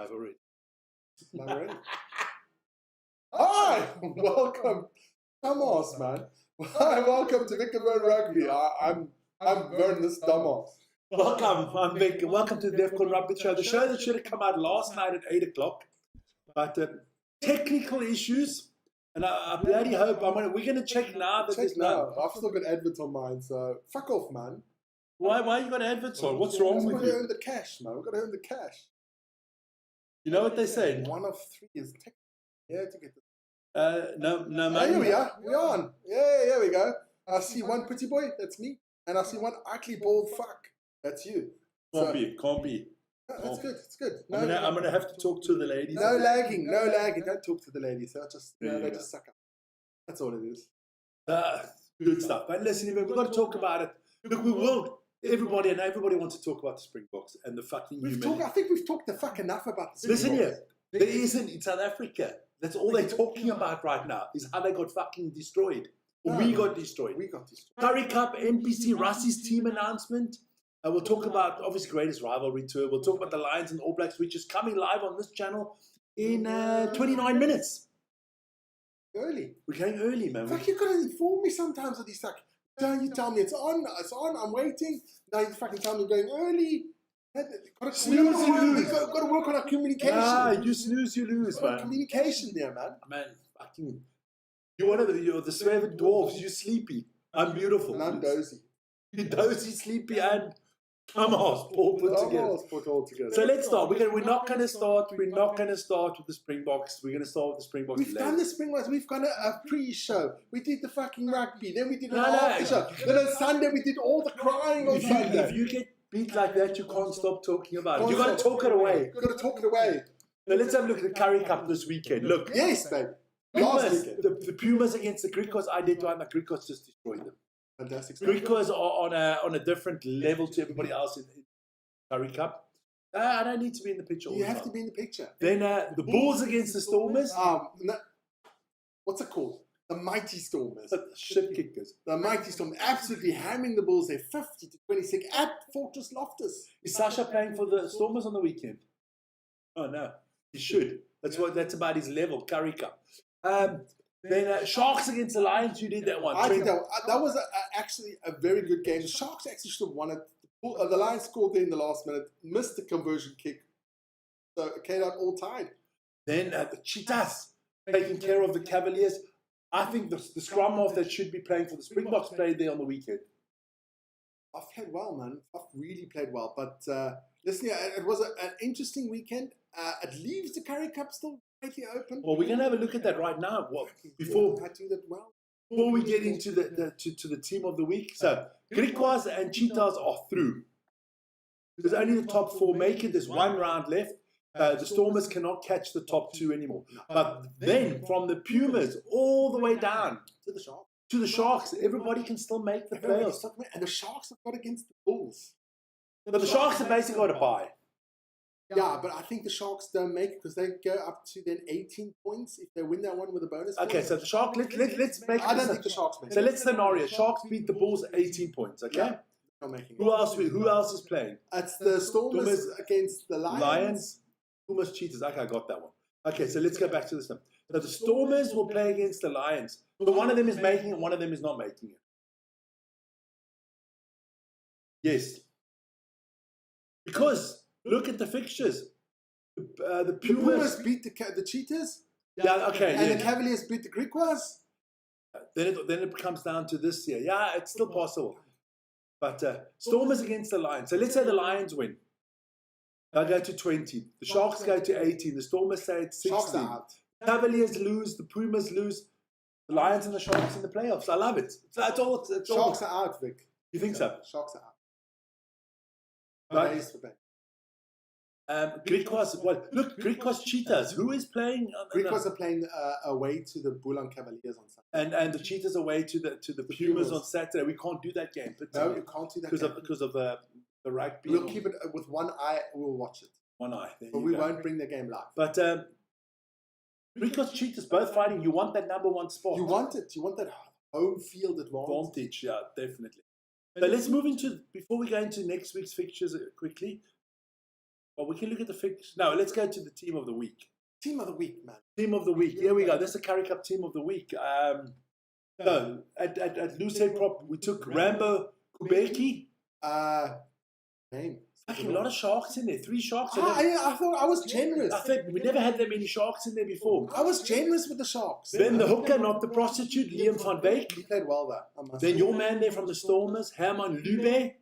I've already. Hi, welcome, dumbass, man. Hi, welcome to Defcon Rugby. I'm Vern, this dumbass. Welcome, I'm Vic, and welcome to the Defcon Rugby Show. The show that should have come out last night at 8 o'clock, but technical issues, and I bloody hope we're going to check now. That Check now. I've still got adverts on mine, so fuck off, man. Why you got adverts on? What's wrong with We've got to you? earn the cash, man. We've got to earn the cash. You know what they say? 1 of 3 is technical. Yeah, to get no Oh, money. here we are. We're on. Yeah, here we go. I see one pretty boy. That's me. And I see one ugly bald fuck. That's you. Can't be. That's good. It's good. No, I'm gonna have to talk to the ladies. No lagging. Don't talk to the ladies. They'll just, they just suck up. That's all it is. Good stuff. But listen, we've got to talk about it. Look, we will. Everybody wants to talk about the Springboks and the fucking humility. I think we've talked the fuck enough about the Listen Springboks. here. There isn't in South Africa. That's all they're talking about right now, is how they got fucking destroyed. We got destroyed. Curry Cup, NPC, Russie's team announcement. We'll talk about, obviously, greatest rivalry tour. We'll talk about the Lions and All Blacks, which is coming live on this channel in 29 minutes. Early. We're going early, man. Fuck, you got to inform me sometimes of these stuff. Don't you tell me it's on, I'm waiting. Now you fucking tell me you're going early. Snooze, you lose. We've got to work on our communication. You snooze, you lose, man. Communication there, man. Man, fucking, you're the Swaven dwarves. You're sleepy. I'm beautiful. And I'm dozy. You're dozy, sleepy, and dumbass all put together. So let's start. We're not going to start. We're not going to start with the Springboks. We're going to start with the Springboks. We've done the Springboks. We've got a pre-show. We did the fucking rugby. Then we did an after show. Then on Sunday we did all the crying on Sunday. If you get beat like that, you can't stop talking about it. You've got to talk it away. You've got to talk it away. Now let's have a look at the Curry Cup this weekend. Look. Yes, babe. The Pumas against the Griquas. I did one. The Griquas just destroyed them. Fantastic. Griquas are on a different level to everybody else in Curry Cup. I don't need to be in the picture all the time. You have to be in the picture. Then the Bulls against the Stormers. What's it called? The Mighty Stormers. Shit kickers. The Mighty Stormers absolutely hammering the Bulls there 50-26 at Fortress Loftus. Is Sasha playing for the Stormers on the weekend? Oh no, he should. That's about his level. Curry Cup. Then Sharks against the Lions. You did that one. I think that was actually a very good game. The Sharks actually should have won it. The Lions scored there in the last minute, missed the conversion kick, so it came out all tied. Then the Cheetahs taking care of the Cavaliers. I think the scrum half that should be playing for the Springboks played there on the weekend. I've played well, man. I've really played well. But listen, it was an interesting weekend. It leaves the Curry Cup still slightly open. Well, we're going to have a look at that right now. Before we get into the team of the week. So, Griquas and Cheetahs are through. There's only the top 4 make it. There's 1 round left. The Stormers cannot catch the top 2 anymore. But then, from the Pumas all the way down to the Sharks, everybody can still make the playoffs. And the Sharks have got against the Bulls. But the Sharks have basically got a bye. Yeah, but I think the Sharks don't make it because they go up to then 18 points if they win that one with a bonus. Okay, so the Sharks, let's make it. I don't think the Sharks make it. So let's scenario. Sharks beat the Bulls 18 points, okay? Yeah, not making it. Who else is playing? It's the Stormers against the Lions. Pumas, Cheetahs. Okay, I got that one. Okay, so let's go back to this one. So the Stormers will play against the Lions. So one of them is making it, one of them is not making it. Yes. Because look at the fixtures. The Pumas beat the Cheetahs. Yeah, okay. And the Cavaliers beat the Griquas. Then it comes down to this year. Yeah, it's still possible. But Stormers against the Lions. So let's say the Lions win. They'll go to 20. The Sharks go to 18. The Stormers say it's 16. Sharks are out. Cavaliers lose. The Pumas lose. The Lions and the Sharks in the playoffs. I love it. That's all. Sharks are out, Vic. You think so? Sharks are out. Right. Griquas. Well, look, Griquas Cheetahs. Who is playing? Griquas are playing away to the Bulan Cavaliers on Saturday. And the Cheetahs away to the Pumas on Saturday. We can't do that game. No, you can't do that because of the rugby. We'll keep it with one eye. We'll watch it. One eye. But we won't bring the game live. But Griquas Cheetahs both fighting. You want that number 1 spot. You want it. You want that home field advantage. Yeah, definitely. So let's move into, before we go into next week's fixtures quickly, Well, we can look at the fix. No, let's go to the team of the week. Team of the week, man. Team of the week. Here we go. This is the Curry Cup team of the week. So at loose head prop, we took Rambo Kubeki. Name. Fucking a lot of sharks in there. 3 sharks. I thought I was generous. I think we never had that many sharks in there before. I was generous with the Sharks. Then the hooker, not the prostitute, Liam van Beek. He played well there. Then your man there from the Stormers, Herman Lube.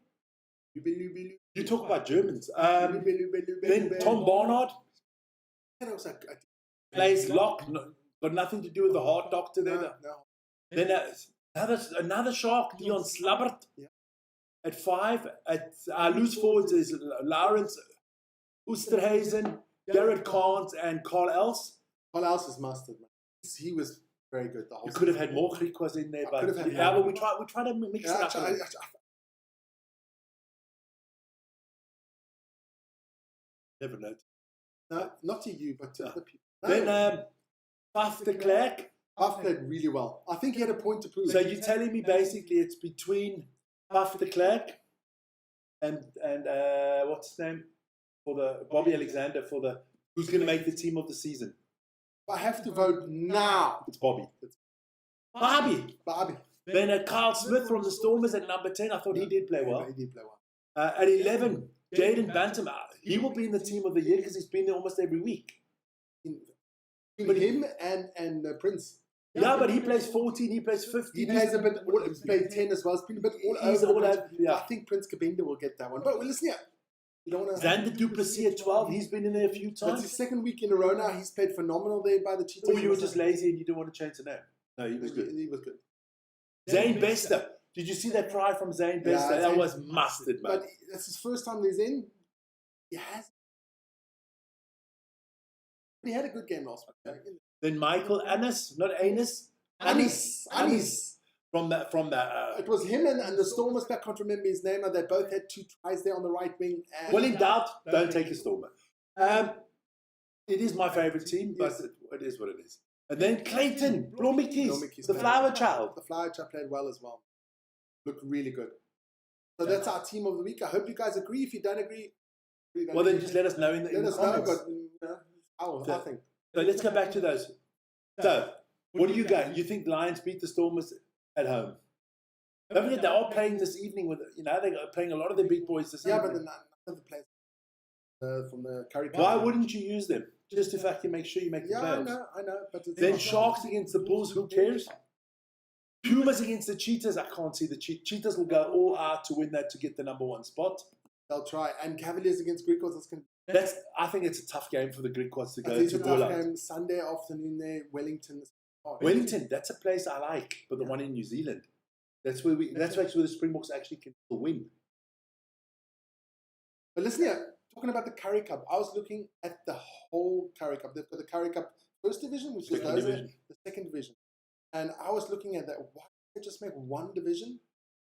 You talk about Germans. Then Tom Barnard plays lock. Got nothing to do with the heart doctor there. No. Then another shark, Dion Slabbert. Yeah. At 5, at our loose forwards is Lawrence Oosterhuizen, Garrett Carnes, and Carl Els. Carl Els is mustard, man. He was very good. The whole You could have had more Griquas in there, but we try to mix it up. Never noticed. No, not to you, but to other people. Then Paf de Klerk. Paf played really well. I think he had a point to prove. So you're telling me basically it's between Paf de Klerk and what's his name for the Bobby Alexander for the who's going to make the team of the season? I have to vote now. It's Bobby. Bobby. Then Carl Smith from the Stormers at number 10. I thought he did play well. He did play well. At 11, Jaden Bantam. He will be in the team of the year because he's been there almost every week. But him and Prince. Yeah, but he plays 14, he plays 15. He plays a bit, he's played 10 as well. It's been a bit all over. Yeah. I think Prince Kabinda will get that one. But listen here. You don't want to... Xander Duplessis at 12, he's been in there a few times. It's his second week in a row now. He's played phenomenal there by the Cheetahs. Or you were just lazy and you didn't want to change the name? No, he was good. He was good. Zane Bester. Did you see that try from Zane Bester? Yeah, that was mustard, man. But that's his first time he's in. He had a good game last week. Then Michael Annis, not Anus. Anis. From that. It was him and the Stormers. I can't remember his name. They both had 2 tries there on the right wing. Well, in doubt, don't take a Stormer. It is my favourite team, but it is what it is. And then Clayton Blomikis, the flower child. The flower child played well as well. Looked really good. So that's our team of the week. I hope you guys agree. If you don't agree, then just let us know in the comments. I think. So let's go back to those. So, what do you got? You think Lions beat the Stormers at home? Don't forget they are playing this evening with, they're playing a lot of the big boys this evening. Yeah, but none of the players from the Curry Cup. Why wouldn't you use them? Just to fucking make sure you make the playoffs. Yeah, I know. But then Sharks against the Bulls, who cares? Pumas against the Cheetahs, I can't see the Cheetahs will go all out to win that to get the number 1 spot. They'll try. And Cavaliers against Griquas, I think it's a tough game for the Griquas to go to. It's a tough game. Sunday afternoon there, Wellington. Wellington, that's a place I like, but the one in New Zealand. That's where the Springboks actually can win. But listen here, talking about the Curry Cup, I was looking at the whole Curry Cup. They've got the Curry Cup first division, which is the second division. And I was looking at that. Why don't they just make one division?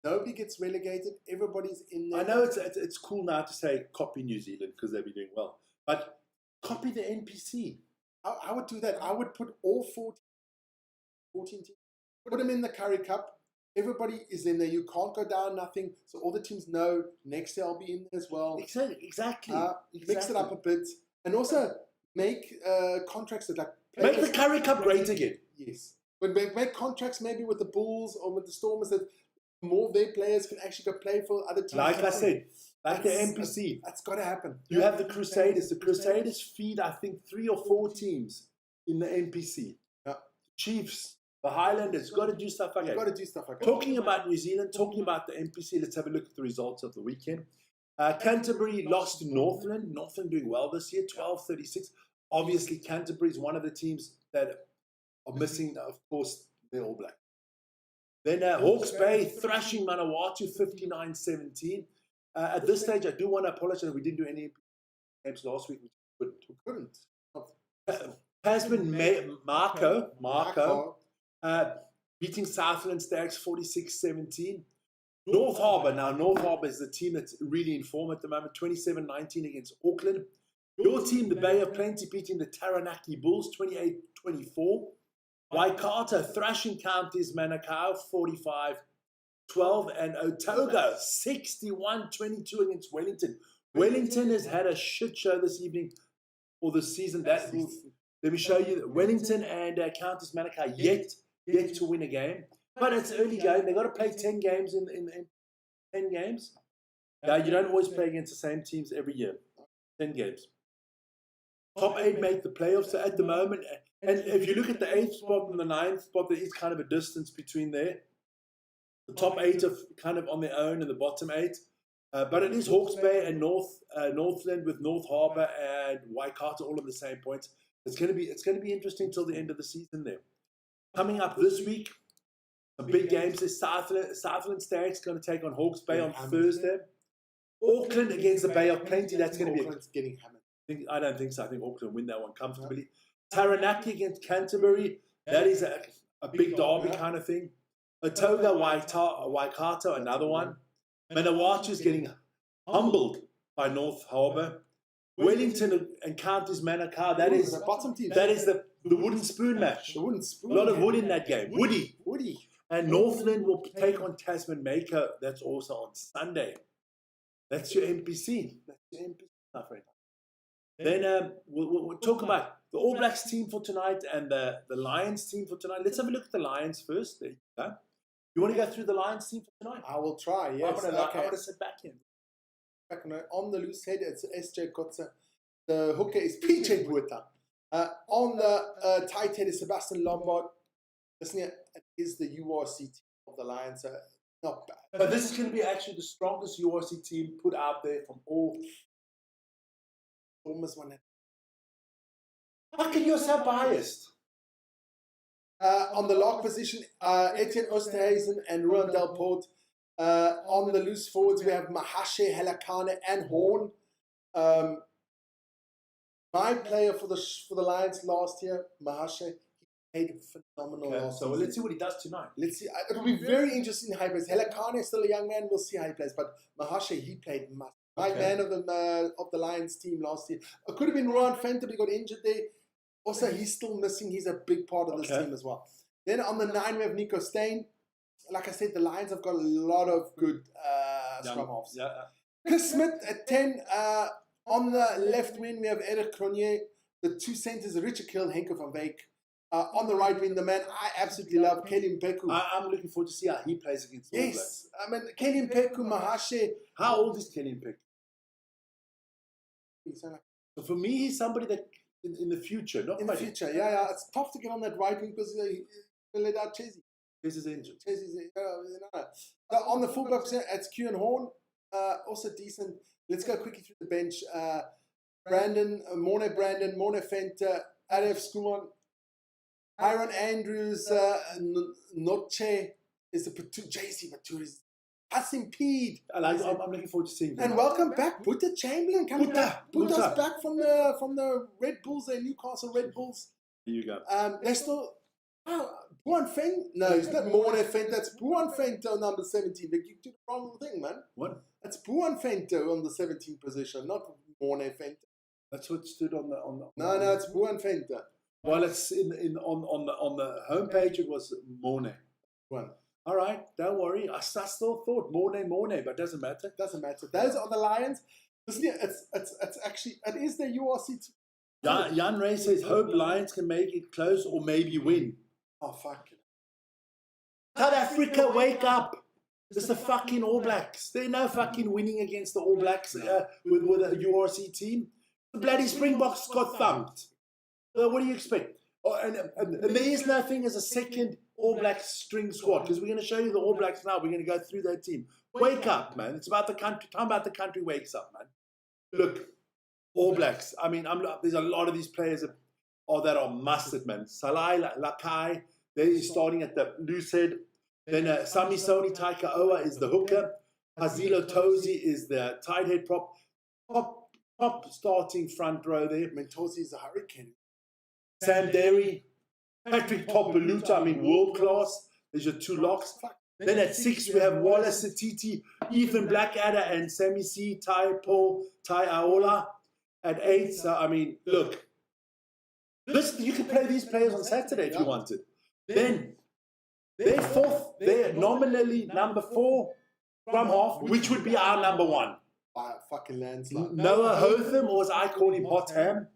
Nobody gets relegated. Everybody's in there. I know it's cool now to say copy New Zealand because they'll be doing well. But copy the NPC. I would do that. I would put all 14 teams, put them in the Curry Cup. Everybody is in there. You can't go down, nothing. So all the teams know next year I'll be in there as well. Exactly. Mix it up a bit. And also make contracts that make the Curry Cup great again. Yes. But make contracts maybe with the Bulls or with the Stormers that more of their players can actually go play for other teams. Like I said, like the NPC. That's got to happen. You have the Crusaders. The Crusaders feed, I think, 3 or 4 teams in the NPC. Yeah. Chiefs, the Highlanders, got to do stuff like that. Talking about New Zealand, talking about the NPC, let's have a look at the results of the weekend. Canterbury lost to Northland. Northland doing well this year, 12-36. Obviously, Canterbury is one of the teams that are missing, of course, they're All Black. Then Hawke's Bay thrashing Manawatu 59-17. At this stage, I do want to apologize. We didn't do any games last week. We couldn't. Tasman Marco beating Southland Stags 46-17. North Harbour. Now, North Harbour is the team that's really in form at the moment. 27-19 against Auckland. Your team, the Bay of Plenty, beating the Taranaki Bulls 28-24. Waikato thrashing Counties Manukau 45-12, and Otago 61-22 against Wellington. Wellington has had a shit show this evening or this season. Let me show you that Wellington and Countess Manukau yet to win a game. But it's early game. They've got to play 10 games in 10 games. You don't always play against the same teams every year. 10 games. Top 8 make the playoffs at the moment. And if you look at the 8th spot and the 9th spot, there is kind of a distance between there. The top 8 are kind of on their own and the bottom 8. But it is Hawke's Bay and Northland with North Harbour and Waikato all on the same points. It's going to be interesting till the end of the season there. Coming up this week, some big games. There's Southland Stags going to take on Hawke's Bay on Thursday. Auckland against the Bay of Plenty. That's going to be getting hammered. I don't think so. I think Auckland win that one comfortably. Taranaki against Canterbury. That is a big derby kind of thing. Otoga Waikato, another one. Manawatu is getting humbled by North Harbour. Wellington encounters Manukau. That is the bottom team. That is the wooden spoon match. The wooden spoon. A lot of wood in that game. Woody. And Northland will take on Tasman Maker. That's also on Sunday. That's your NPC. My friend. Then we'll talk about the All Blacks team for tonight and the Lions team for tonight. Let's have a look at the Lions first. There you go. You want to go through the Lions team for tonight? I will try, yes. I'm going to sit back in. On the loose head, it's SJ Kotze. The hooker is PJ Bueta. On the tight head is Sebastian Lombard. Listen here, it is the URC team of the Lions. Not bad. But this is going to be actually the strongest URC team put out there from all. Almost one. How can you so biased? On the lock position, Etienne Osterhuizen and Ruan Delport. On the loose forwards, we have Mahashe, Helakane, and Horn. My player for the Lions last year, Mahashe, he played phenomenal. Okay, so let's see what he does tonight. Let's see. It'll be very interesting how he plays. Helakane is still a young man. We'll see how he plays. But Mahashe, he played massive. My man of the Lions team last year. It could have been Ron Fenter, but he got injured there. Also, he's still missing. He's a big part of this team as well. Then on the 9, we have Nico Steyn. Like I said, the Lions have got a lot of good scrum halves. Yeah. Chris Smith at 10. On the left wing, we have Eric Cronje. The 2 centers, Richard Kill, Henke van Wyk. On the right wing, the man I absolutely love, Kelly Mpeku. I'm looking forward to see how he plays against the All Blacks. I mean, Kelly Mpeku, Mahashe. How old is Kelly Mpeku? So for me, he's somebody that in the future, not in the future. Yeah. It's tough to get on that right wing because he let out Chesy. Chesy's injured. So on the fullback position, it's Q and Horn. Also decent. Let's go quickly through the bench. Morne Fenter, Aref Skuman, Hiron Andrews, Noche is the JC Baturis. Hassim Peed. I'm looking forward to seeing him. And welcome back, Buta Chamberlain. Buta's back from the Red Bulls, the Newcastle Red Bulls. Here you go. They're still. Buan Feng? No, it's not Morne Feng. That's Buan Fento, number 17. But you did the wrong thing, man. What? That's Buan Fento on the 17th position, not Morne Fento. That's what stood on the. No, it's Buan Fento. Well, it's on the homepage. It was Morne. One. All right, don't worry. I still thought Morne, but it doesn't matter. Doesn't matter. Those are the Lions. Listen, it's actually it is the URC. Jan Ray says hope Lions can make it close or maybe win. Oh fuck! South Africa, wake up! It's the fucking All Blacks. They're no fucking winning against the All Blacks with a URC team. The bloody Springboks got thumped. So what do you expect? Oh, and there is no thing as a second All Blacks string squad because we're going to show you the All Blacks now. We're going to go through that team. Wake up, man! It's about the country. Time about the country wakes up, man. Look, All Blacks. I mean, there's a lot of these players that are mustard, man. Salai Lakai, they're starting at the loose head. Then Sami Soni Taikaoa is the hooker. Hazilo Tozi is the tight head prop. Top starting front row there. Tozi is a hurricane. Sam Derry, Patrick Topaluta, world class. There's your 2 locks. Then at 6, we have Wallace Satiti, Ethan Blackadder, and Sami C. Tai Aola. At 8, look. You can play these players on Saturday if you wanted. Then, they're nominally number 4 from half, which would be our number 1. by a fucking landslide. Noah Hotham, or as I call him, Hot Ham.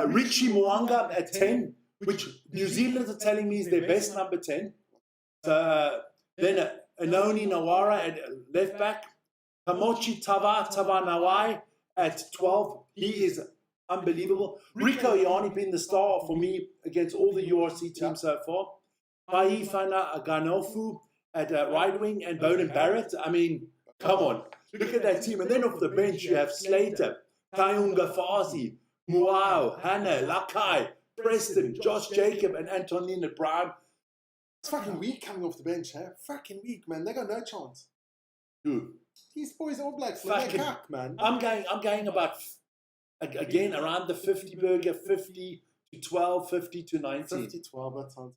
Richie Mwanga at 10, which New Zealanders are telling me is their best number 10. So then Anoni Nawara at left back. Kamochi Tavanawai at 12. He is unbelievable. Rico Iani been the star for me against all the URC teams so far. Paifana Aganofu at right wing and Bowden Barrett. I mean, come on. Look at that team. And then off the bench, you have Slater, Kayunga Fazi, Muau, Hannah, Lakai, Preston, Josh Jacob, and Antonina Brown. It's fucking weak coming off the bench, huh? Fucking weak, man. They got no chance. Who? These boys All Blacks, they're cack, man. I'm going about, again, around the 50 burger, 50 to 12, 50 to 19. 50-12, that sounds...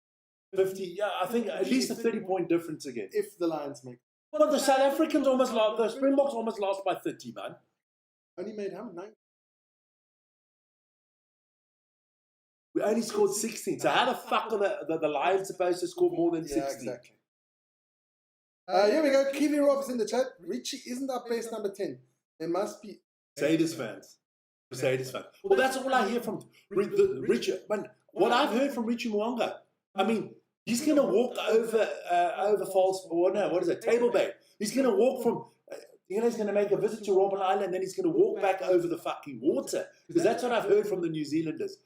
50, yeah, I think at least a 30-point difference again. If the Lions make... Well, the South Africans almost lost, the Springboks almost lost by 30, man. Only made how many? 9? We only scored 16. So how the fuck are the Lions supposed to score more than 16? Yeah, exactly. Here we go. Kiwi Rob's in the chat. Richie isn't our base number 10. There must be... Crusaders fans. Well, that's all I hear from Richie. Man, what I've heard from Richie Mwanga, I mean, he's going to walk over false, or no, what is it, Table Bay. He's going to walk from... he's going to make a visit to Robben Island, then he's going to walk back over the fucking water. Because that's what I've heard from the New Zealanders.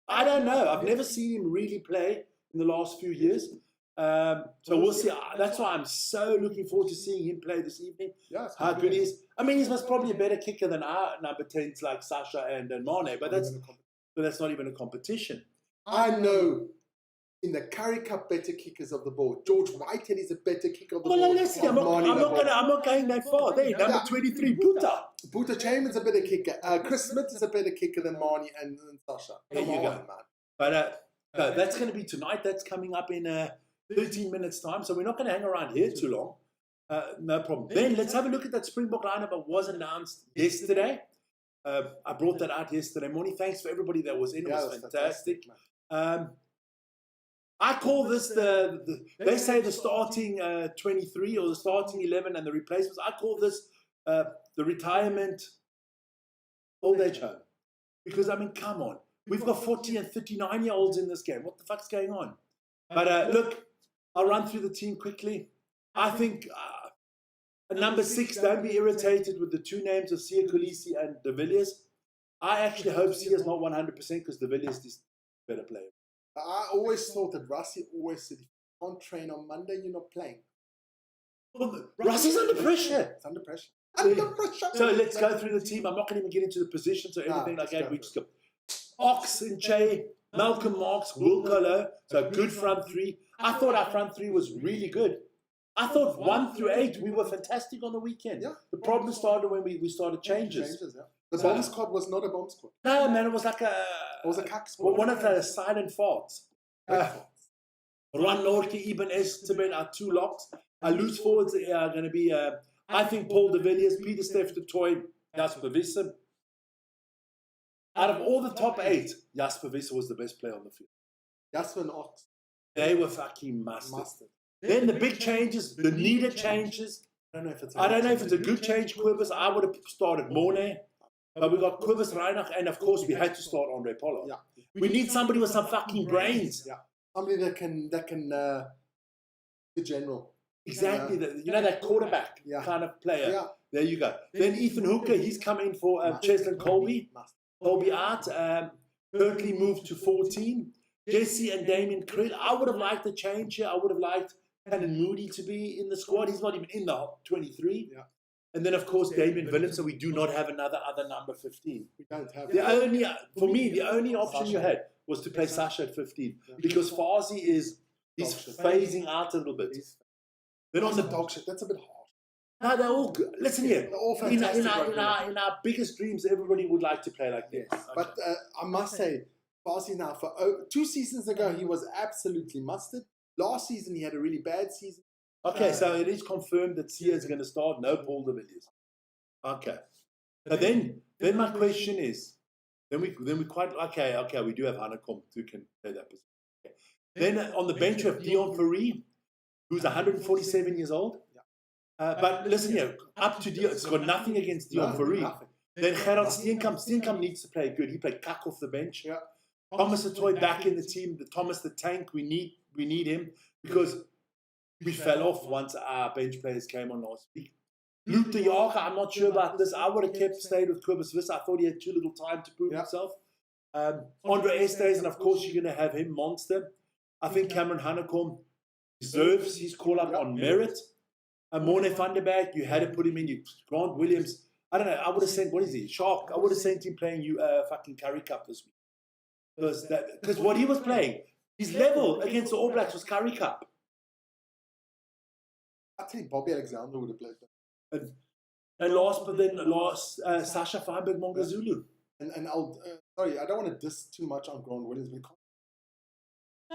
I don't know. I've never seen him really play in the last few years. So we'll see. That's why I'm so looking forward to seeing him play this evening. Yeah, how good he is. I mean, he's most probably a better kicker than our number 10s like Sasha and Mane, but that's not even a competition. I know in the Currie Cup better kickers of the board. George Whitehead is a better kicker of the board. Well, let's see. I'm not going that far. There, number 23, Buta Chambers is a better kicker. Chris Smith is a better kicker than Mani and Sasha. There you go, man. But that's going to be tonight. That's coming up in 13 minutes' time. So we're not going to hang around here too long. No problem. Then let's have a look at that Springbok lineup that was announced yesterday. I brought that out yesterday morning. Thanks for everybody that was in. It was fantastic. I call this they say the starting 23 or the starting 11 and the replacements. I call this the retirement old age home. Because, I mean, come on. We've got 40 and 39-year-olds in this game. What the fuck's going on? But look, I'll run through the team quickly. I think number 6, don't be irritated with the two names of Sia Kolisi and De Villiers. I actually hope Sia's not 100% because De Villiers is a better player. I always thought that Rassie always said, if you can't train on Monday, you're not playing. Well, Rassie's under pressure. It's under pressure. Under pressure. So let's go through the team. I'm not going to even get into the positions or anything like that. We just go. Ox and Che, Malcolm Marks, Will Colo. So good front three. I thought our front three was really good. I thought 1 through 8, we were fantastic on the weekend. Yeah. The problem started when we started changes. The bomb squad was not a bomb squad. No, man, it was like it was a cack squad. One of the silent farts. Ron Norke, Ibn Esteban are 2 locks. Our loose forwards are going to be, I think, Paul De Villiers, Peter Steph de Toy, Jasper Wisse. Out of all the top 8, Jasper Wisse was the best player on the field. Jasper and Ox. They were fucking mustard. Then the big changes, the needed changes. I don't know if it's a good change, Quivers. I would have started Mornay. But we got Quivers, Reinach, and of course we had to start Andre Pollard. Yeah. We need somebody with some fucking brains. Yeah. Somebody that can the general. Exactly. That quarterback kind of player. Yeah. There you go. Then Ethan Hooker, he's come in for Cheslin Colby. Colby out. Berkeley moved to 14. Jesse and Damien Krill. I would have liked a change here. I would have liked Cannon Moody to be in the squad. He's not even in the 23. Yeah. And then, of course, Damien Willem. So we do not have another number 15. We don't have. The only option you had was to play Sasha at 15 because Fazi he's phasing out a little bit. Then on the dog shit, that's a bit harsh. No, they're all good. Listen here. They're all fantastic. In our biggest dreams, everybody would like to play like this. Yes. Okay. But I must say, Fazi now, for 2 seasons ago, he was absolutely mustard. Last season, he had a really bad season. Okay, so it is confirmed that Sia is going to start. No Paul De Villiers. Okay. But then my question is, then we quite okay. We do have Hanekom who can play that position. Okay. Then on the bench we have Dion Fourie, who's 147 years old. But listen here, up to Dion. It's got nothing against Dion Fourie. Nothing. Then Gerard Steenkamp. Steenkamp needs to play good. He played cuck off the bench. Yeah. Thomas Atoy back in the team. Thomas the Tank. We need him because we fell off once our bench players came on last week. Luke de Jager, I'm not sure about this. I would have stayed with Kobus Visser. I thought he had too little time to prove himself. Andre Estes, and of course you're going to have him, monster. I think Cameron Hanekom deserves his call-up on merit. Morne van der Berg, you had to put him in. Grant Williams, I don't know, I would have sent, what is he, Shark? I would have sent him playing fucking Curry Cup this week. Because what he was playing, his level against the All Blacks was Curry Cup. I think Bobby Alexander would have played that. And last, Sasha Feinberg Mongazulu. And I'll, sorry, I don't want to diss too much on Grant Williams.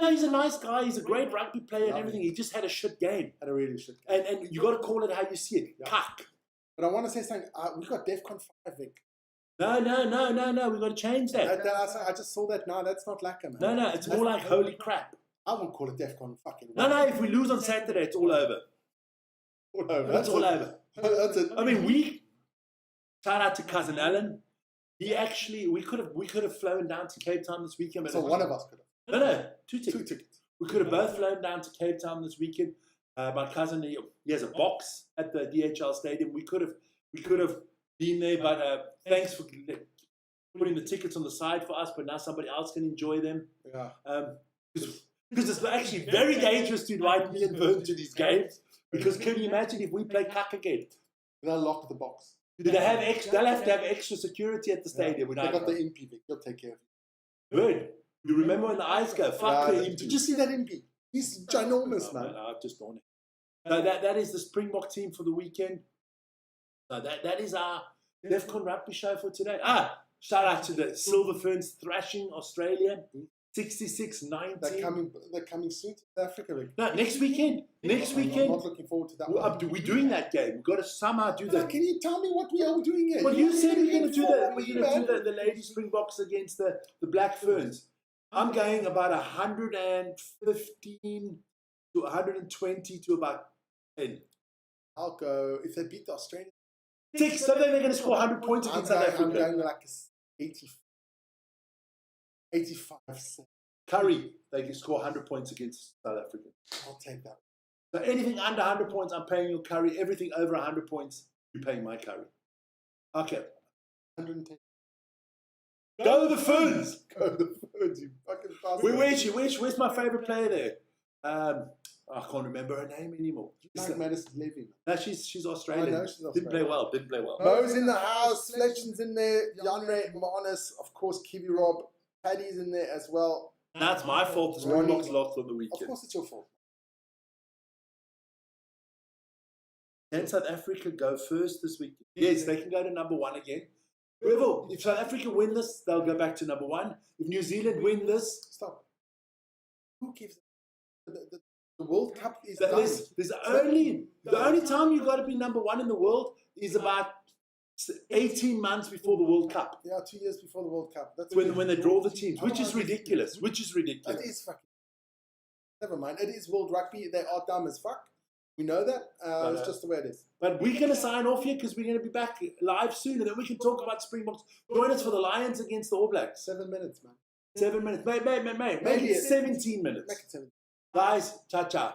No, he's a nice guy. He's a great rugby player and everything. He just had a shit game. Had a really shit game. And you got to call it how you see it. Cuck. But I want to say something. We got Defcon 5, Vic. No. We've got to change that. I just saw that. No, that's not lacquer, man. No. It's more like holy crap. I wouldn't call it Defcon fucking. No. If we lose on Saturday, it's all over. It's all over. That's it. I mean, shout out to Cousin Alan. He actually, we could have flown down to Cape Town this weekend. But so one of us could have. No, two tickets. We could have both flown down to Cape Town this weekend. My cousin, he has a box at the DHL Stadium. We could have been there, but thanks for putting the tickets on the side for us. But now somebody else can enjoy them. Yeah. Because it's actually very dangerous to invite me and Vern to these games. Because can you imagine if we play cuck again? They'll lock the box. They'll have to have extra security at the stadium. They got the MP, Vic. They'll take care of you. Good. You remember when the eyes go? Fuck the MP. Did you see that MP? He's ginormous, man. No, I've just done it. So that is the Springbok team for the weekend. So that is our Defcon Rugby Show for today. Shout out to the Silver Ferns thrashing Australia. 66-19. They're coming soon to South Africa. Vic. No, next weekend. I'm not looking forward to that one. We're doing that game. We've got to somehow do that. Can you tell me what we are doing here? Well, you said we're going to do that. We're going to do the Lady Springboks against the Black Ferns. I'm going about 115 to 120 to about 10. I'll go, if they beat the Australians. 6, so then they're going to score 100 points against South Africa. I'm going like 85. Curry, they can score 100 points against South Africa. I'll take that. So anything under 100 points, I'm paying your Curry. Everything over 100 points, you're paying my Curry. Okay. 110. Go the Ferns! Go the Ferns, you fucking bastard. Where's my favourite player there? I can't remember her name anymore. Like Madison Levy. No, she's Australian. I know she's Australian. Didn't play well. Mo's in the house. Fletchen's in there. Janre, Marnus, of course, Kiwi Rob. Paddy's in there as well. That's my fault. The Springboks lost on the weekend. Of course it's your fault. Can South Africa go first this week? Yes, they can go to number 1 again. If South Africa win this, they'll go back to number 1. If New Zealand win this... Stop. Who gives... The World Cup is done. The only time you've got to be number 1 in the world is about 18 months before the World Cup. Yeah, 2 years before the World Cup. That's when they draw the teams, which is ridiculous. That is fucking... Never mind. It is World Rugby. They are dumb as fuck. We know that. It's just the way it is. But we're going to sign off here because we're going to be back live soon, and then we can talk about Springboks. Join us for the Lions against the All Blacks. 7 minutes, man. 7 minutes. Maybe 17 minutes. Make it 7. Guys, ciao. Ciao.